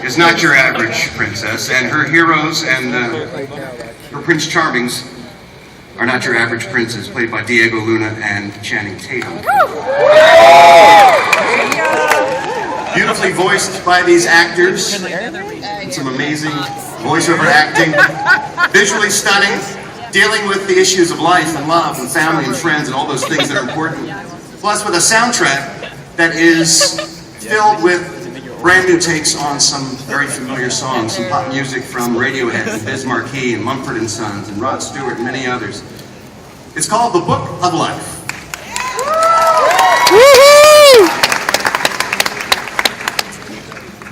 is not your average princess, and her heroes and her Prince Charmings are not your average princes, played by Diego Luna and Channing Tatum. Beautifully voiced by these actors, and some amazing voiceover acting, visually stunning, dealing with the issues of life and love and family and friends and all those things that are important. Plus with a soundtrack that is filled with brand new takes on some very familiar songs, some pop music from Radiohead and Biz Markie and Mumford & Sons and Rod Stewart and many others. It's called The Book of Life.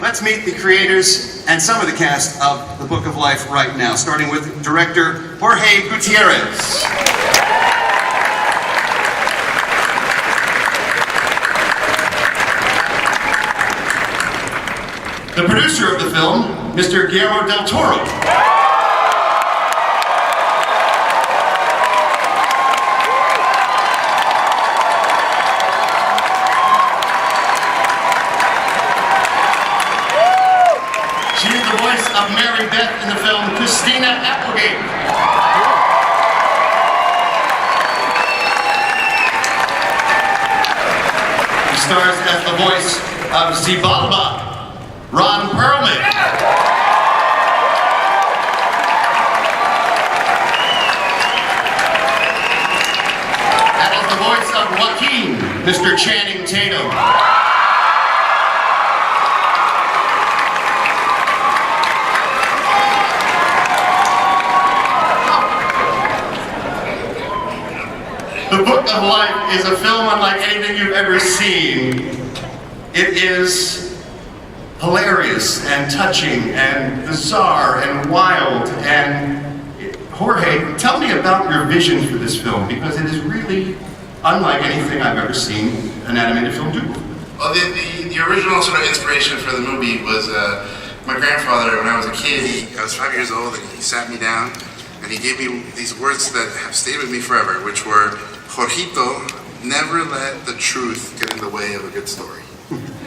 Let's meet the creators and some of the cast of The Book of Life right now, starting with director Jorge Gutierrez. The producer of the film, Mr. Guillermo del Toro. She is the voice of Mary Beth in the film Christina, Applegate. She stars as the voice of Zibalba, Ron Perlman. And as the voice of Joaquin, Mr. Channing Tatum. The Book of Life is a film unlike anything you've ever seen. It is hilarious and touching and bizarre and wild. And Jorge, tell me about your vision for this film, because it is really unlike anything I've ever seen an animated film do. Well, the original sort of inspiration for the movie was my grandfather. When I was a kid, I was 5 years old, and he sat me down and he gave me these words that have stayed with me forever, which were, Jorgito, never let the truth get in the way of a good story.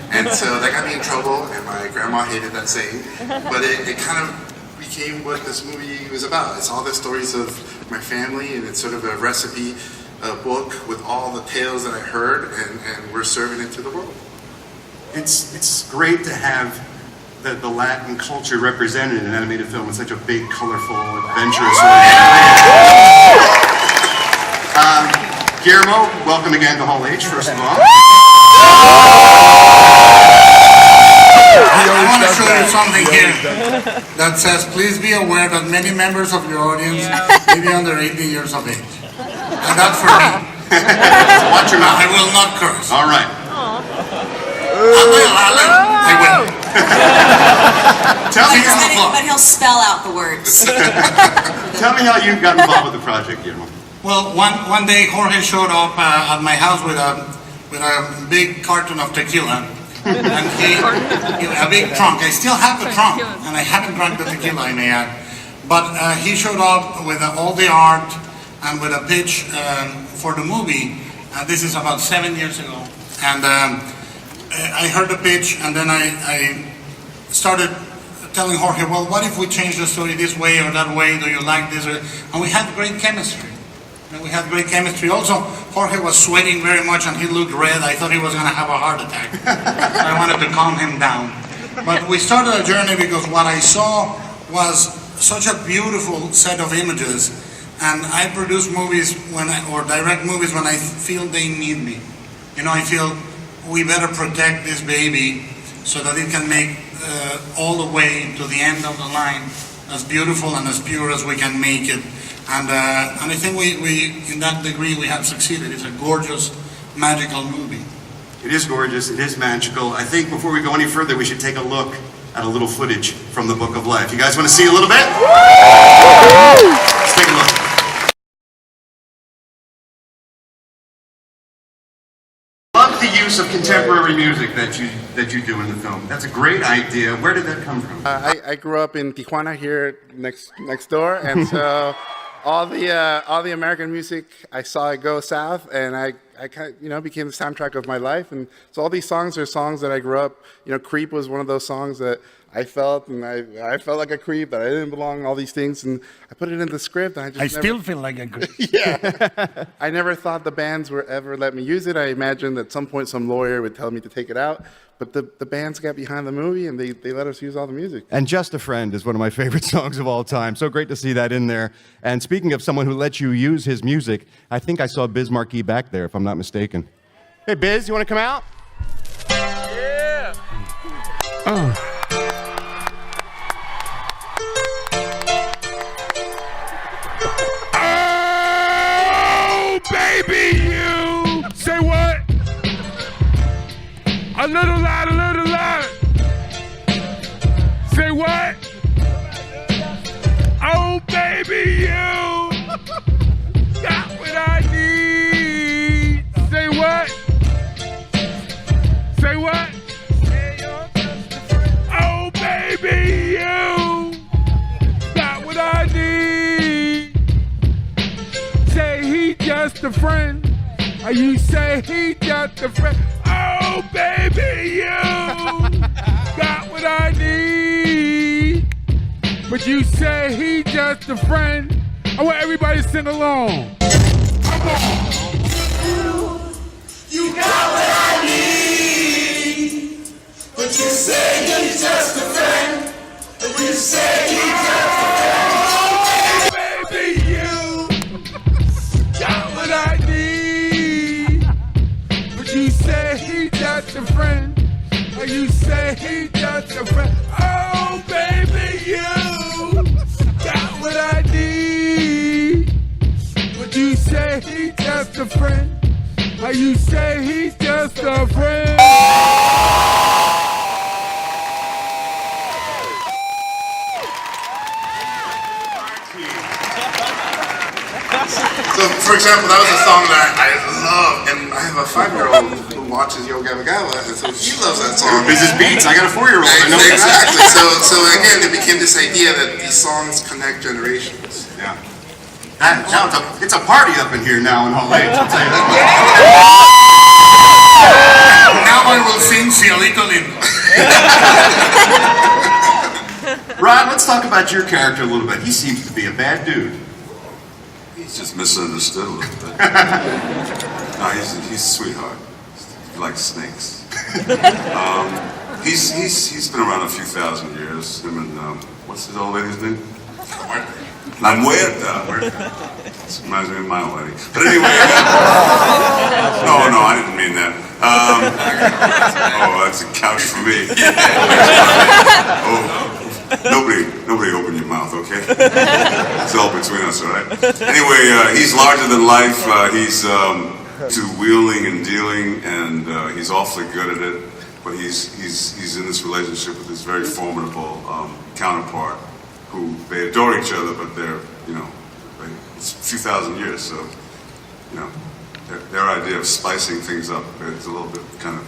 And so that got me in trouble, and my grandma hated that saying, but it kind of became what this movie was about. It's all the stories of my family, and it's sort of a recipe book with all the tales that I heard, and we're serving it to the world. It's great to have the Latin culture represented in an animated film in such a big, colorful, adventurous way. Guillermo, welcome again to Hall H, first of all. I want to show you something here that says, please be aware that many members of your audience may be under 18 years of age. And that's for me. Watch your mouth. I will not curse. All right. I will. Tell me but he'll spell out the words. Tell me how you got involved with the project, Guillermo. Well, one day Jorge showed up at my house with a big carton of tequila. And a big trunk. I still have the trunk, and I haven't drunk the tequila, I may add. But he showed up with all the art and with a pitch for the movie. This is about 7 years ago. And I heard the pitch, and then I started telling Jorge, well, what if we change the story this way or that way? Do you like this? And we had great chemistry. Also, Jorge was sweating very much and he looked red. I thought he was going to have a heart attack. So I wanted to calm him down. But we started a journey because what I saw was such a beautiful set of images. And I produce movies or direct movies when I feel they need me. You know, I feel we better protect this baby so that it can make all the way to the end of the line as beautiful and as pure as we can make it. And I think we, in that degree, we have succeeded. It's a gorgeous, magical movie. It is gorgeous, it is magical. I think before we go any further, we should take a look at a little footage from The Book of Life. You guys want to see a little bit? Let's take a look. Love the use of contemporary music that you do in the film. That's a great idea. Where did that come from? I grew up in Tijuana here next door, and so all the American music, I saw it go south, and I I kind of, became the soundtrack of my life. And so all these songs are songs that I grew up, Creep was one of those songs that I felt, and I felt like a creep, that I didn't belong, all these things. And I put it in the script, and I still feel like a creep. Yeah. I never thought the bands would ever let me use it. I imagined at some point some lawyer would tell me to take it out. But the bands got behind the movie, and they let us use all the music. And Just a Friend is one of my favorite songs of all time. So great to see that in there. And speaking of someone who lets you use his music, I think I saw Biz Markie back there, if I'm not mistaken. Hey, Biz, you want to come out? Yeah. Oh. Oh, baby, you. Say what? A little louder, a little louder. Say what? Oh, baby, you got what I need. Say what? Say what? Oh, baby, you got what I need. Say he just a friend. Or you say he just a friend. Oh, baby, you got what I need. But you say he just a friend. I want everybody to sing along. Come on. You got what I need. But you say he's just a friend. But you say he's just a friend. Oh, baby, you got what I need. But you say he's just a friend. Or you say he's just a friend. Oh, baby, you got what I need. But you say he's just a friend. Or you say he's just a friend. So, for example, that was a song that I love, and I have a 5-year-old who watches Yo Gabba Gabba, and so she loves that song. Business beats. I got a 4-year-old. I know Exactly. So again, it became this idea that these songs connect generations. Yeah. Now it's a party up in here now in Hall H. I'll tell you that. Now I will sing Cielito Lindo. Rod, let's talk about your character a little bit. He seems to be a bad dude. He's just misunderstood a little bit. No, he's a sweetheart. He likes snakes. He's been around a few thousand years. Him and what's his old lady's name? La Muerta. This reminds me of my old lady. But anyway, no, I didn't mean that. Oh, that's a couch for me. Oh. Nobody open your mouth, okay? It's all between us, all right? Anyway, he's larger than life. He's to wheeling and dealing, and he's awfully good at it. But he's in this relationship with his very formidable counterpart, who they adore each other, but they're it's a few thousand years, so their idea of spicing things up is a little bit kind of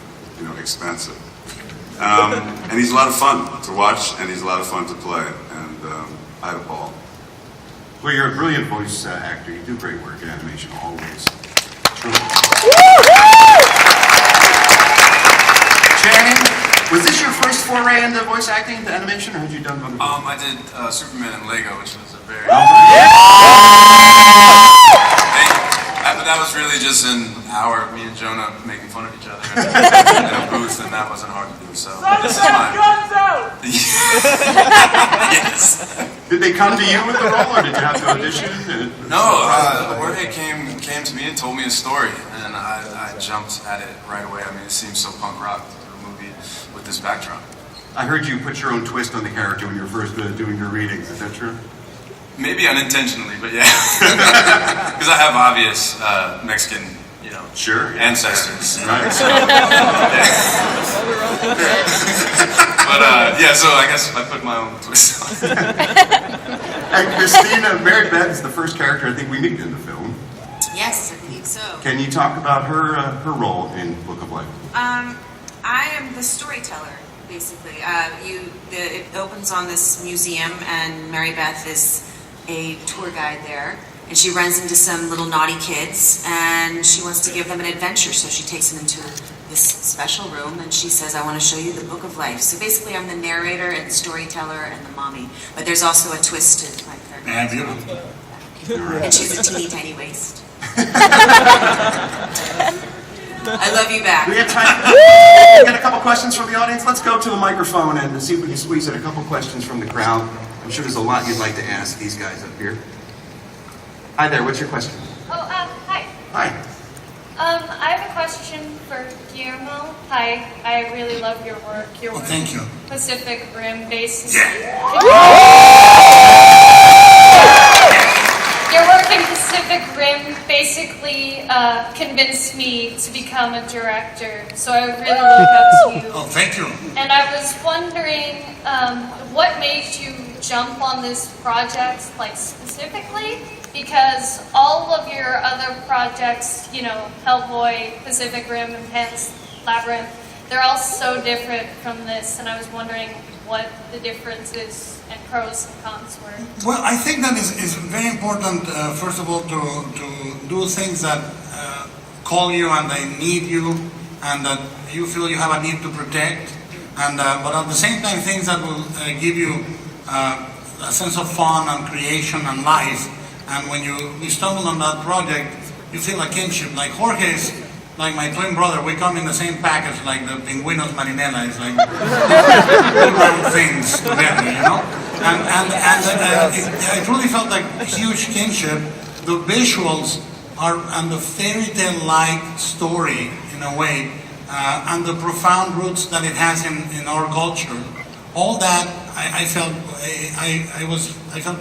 expansive. And he's a lot of fun to watch, and he's a lot of fun to play, and I had a ball. Well, you're a brilliant voice actor. You do great work in animation, always. Channing, was this your first foray into voice acting, into animation, or had you done other things? I did Superman and Lego, which was a very... But that was really just an hour of me and Jonah making fun of each other in a booth, and that wasn't hard to do. So this is mine. Yes. Did they come to you with the role, or did you have to audition? No, Jorge came to me and told me a story, and I jumped at it right away. I mean, it seems so punk rock to do a movie with this backdrop. I heard you put your own twist on the character when you were first doing your readings. Is that true? Maybe unintentionally, but yeah. Because I have obvious Mexican, sure, ancestors. Right. So, but so I guess I put my own twist on it. And Christina, Mary Beth is the first character I think we meet in the film. Yes, I think so. Can you talk about her role in Book of Life? I am the storyteller, basically. It opens on this museum, and Mary Beth is a tour guide there, and she runs into some little naughty kids, and she wants to give them an adventure, so she takes them into this special room, and she says, I want to show you the book of life. So basically I'm the narrator and the storyteller and the mommy, but there's also a twist to my character. Yeah, beautiful. And she's a teeny tiny waist. I love you back. We have time. We got a couple questions from the audience. Let's go to the microphone and see if we can squeeze in a couple questions from the crowd. I'm sure there's a lot you'd like to ask these guys up here. Hi there, what's your question? Hi. Hi. I have a question for Guillermo. Hi, I really love your work. Your work thank you. Pacific Rim based. Yeah. Your work in Pacific Rim basically convinced me to become a director, so I really look up to you. Oh, thank you. And I was wondering what made you jump on this project, like specifically? Because all of your other projects, you know, Hellboy, Pacific Rim, Enhanced, Labyrinth, they're all so different from this, and I was wondering what the differences and pros and cons were. Well, I think that is very important, first of all, to do things that call you and they need you, and that you feel you have a need to protect, and but at the same time, things that will give you a sense of fun and creation and life. And when you stumble on that project, you feel a kinship. Like Jorge is like my twin brother. We come in the same package, like the Pingüinos Marinela. It's like two round things together, you know? And I truly felt like huge kinship. The visuals are, and the fairy tale-like story, in a way, and the profound roots that it has in our culture. All that, I felt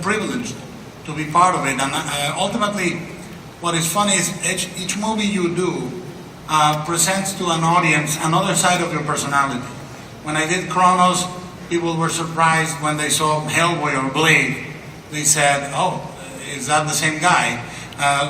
privileged to be part of it, and ultimately, what is funny is each movie you do presents to an audience another side of your personality. When I did Kronos, people were surprised when they saw Hellboy or Blade. They said, "Oh, is that the same guy?"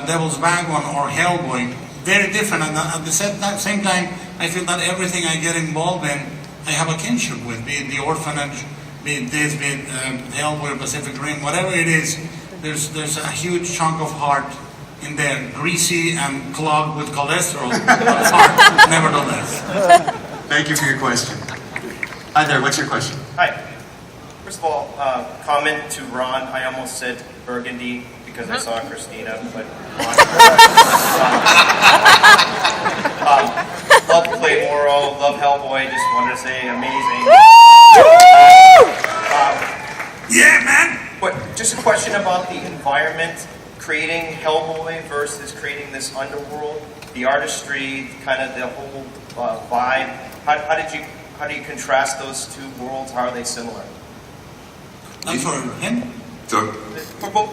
Devil's Backbone or Hellboy, very different. And at the same time, I feel that everything I get involved in, I have a kinship with, be it the orphanage, be it this, be it Hellboy, Pacific Rim, whatever it is. There's a huge chunk of heart in there, greasy and clogged with cholesterol, but heart, nevertheless. Thank you for your question. Hi there, what's your question? Hi. First of all, comment to Ron. I almost said Burgundy because I saw Christina, but love Playmoro, love Hellboy. Just wanted to say amazing. Yeah, man. But just a question about the environment, creating Hellboy versus creating this underworld, the artistry, kind of the whole vibe. How do you contrast those two worlds? How are they similar? Not for him. For both.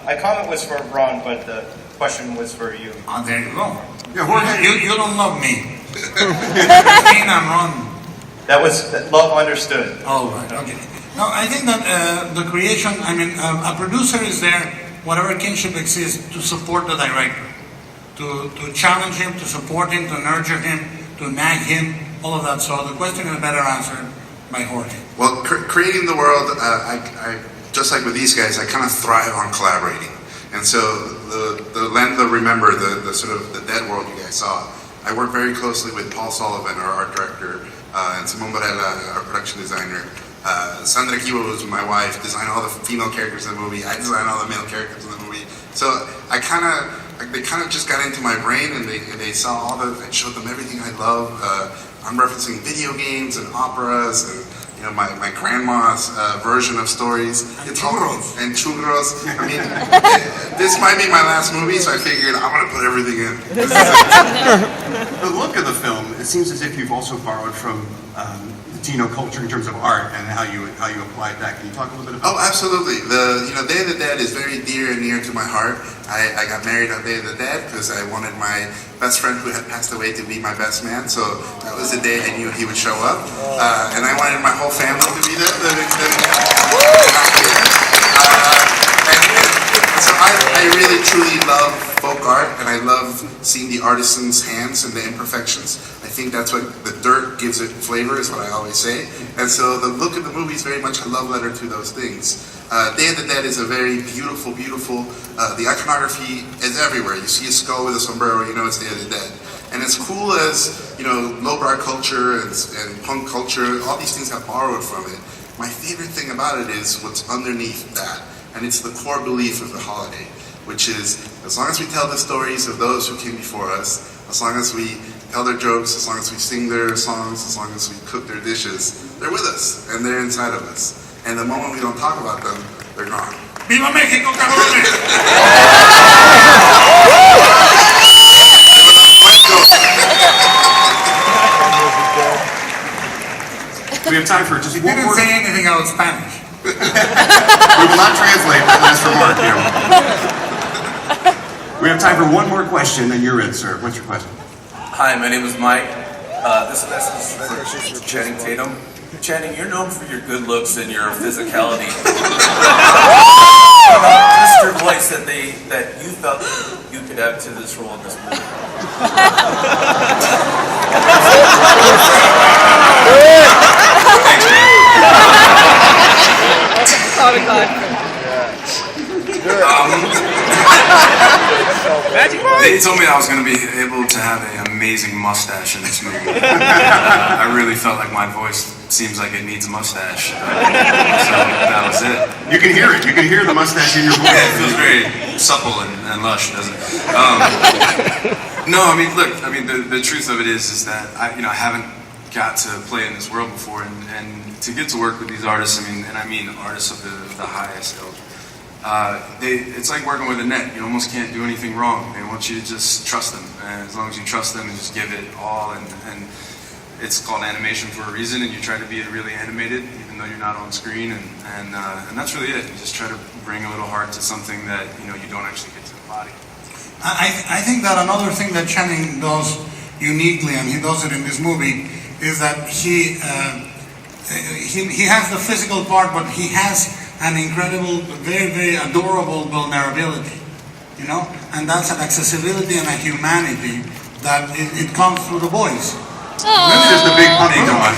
My comment was for Ron, but the question was for you. Oh, there you go. Yeah, Jorge, you don't love me. Christina and Ron. That was love understood. Oh, right, okay. No, I think that the creation, I mean, a producer is there, whatever kinship exists, to support the director, to challenge him, to support him, to nurture him, to nag him, all of that. So the question is better answered by Jorge. Well, creating the world, I just like with these guys, I kind of thrive on collaborating. And so the Land of the Remember, the sort of the dead world you guys saw, I work very closely with Paul Sullivan, our art director, and Simon Varela, our production designer. Sandra Kiwa was my wife, designed all the female characters in the movie. I designed all the male characters in the movie. So they kind of just got into my brain, and they saw all I showed them everything I love. I'm referencing video games and operas, and my grandma's version of stories. And churros. And churros. I mean, this might be my last movie, so I figured I'm gonna put everything in. The look of the film, it seems as if you've also borrowed from Latino culture in terms of art and how you applied that. Can you talk a little bit about that? Oh, absolutely. Day of the Dead is very dear and near to my heart. I got married on Day of the Dead because I wanted my best friend who had passed away to be my best man. So that was the day I knew he would show up, and I wanted my whole family to be there. So I really truly love folk art, and I love seeing the artisan's hands and the imperfections. I think that's what the dirt gives it flavor, is what I always say. And so the look of the movie is very much a love letter to those things. Day of the Dead is a very beautiful, the iconography is everywhere. You see a skull with a sombrero, you know it's Day of the Dead. And as cool as, lowbrow culture and punk culture, all these things have borrowed from it. My favorite thing about it is what's underneath that. And it's the core belief of the holiday, which is, as long as we tell the stories of those who came before us, as long as we tell their jokes, as long as we sing their songs, as long as we cook their dishes, they're with us, and they're inside of us. And the moment we don't talk about them, they're gone. Viva Mexico, cabrones! We have time for just one more. You didn't say anything about Spanish. We will not translate that last remark, We have time for one more question, and you're it, sir. What's your question? Hi, my name is Mike. This message is for Channing Tatum. Channing, you're known for your good looks and your physicality. Just your voice that you felt you could add to this role in this movie. They told me I was going to be able to have an amazing mustache in this movie. I really felt like my voice seems like it needs a mustache. So that was it. You can hear it. You can hear the mustache in your voice. Yeah, it feels very supple and lush, doesn't it? No, I mean, look, the truth of it is that I haven't got to play in this world before, and to get to work with these artists, I mean artists of the highest ilk. It's like working with a net. You almost can't do anything wrong. They want you to just trust them, and as long as you trust them and just give it all, and it's called animation for a reason, and you try to be really animated, even though you're not on screen, and that's really it. You just try to bring a little heart to something that you don't actually get to the body. I think that another thing that Channing does uniquely, and he does it in this movie, is that he has the physical part, but he has an incredible, very, very adorable vulnerability, and that's an accessibility and a humanity that it comes through the voice. That's just a big puppy dog.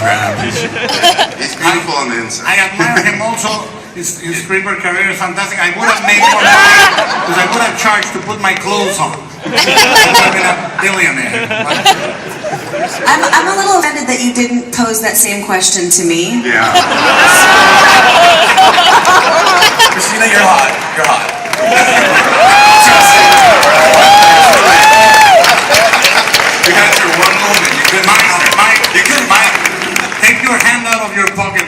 He's beautiful on the inside. I admire him also. His stripper career is fantastic. I would have made more money because I would have charged to put my clothes on. I would have been a billionaire. I'm a little offended that you didn't pose that same question to me. Yeah. Christina, you're hot. You're hot. You had your one moment. You couldn't, Mike, take your hand out of your pocket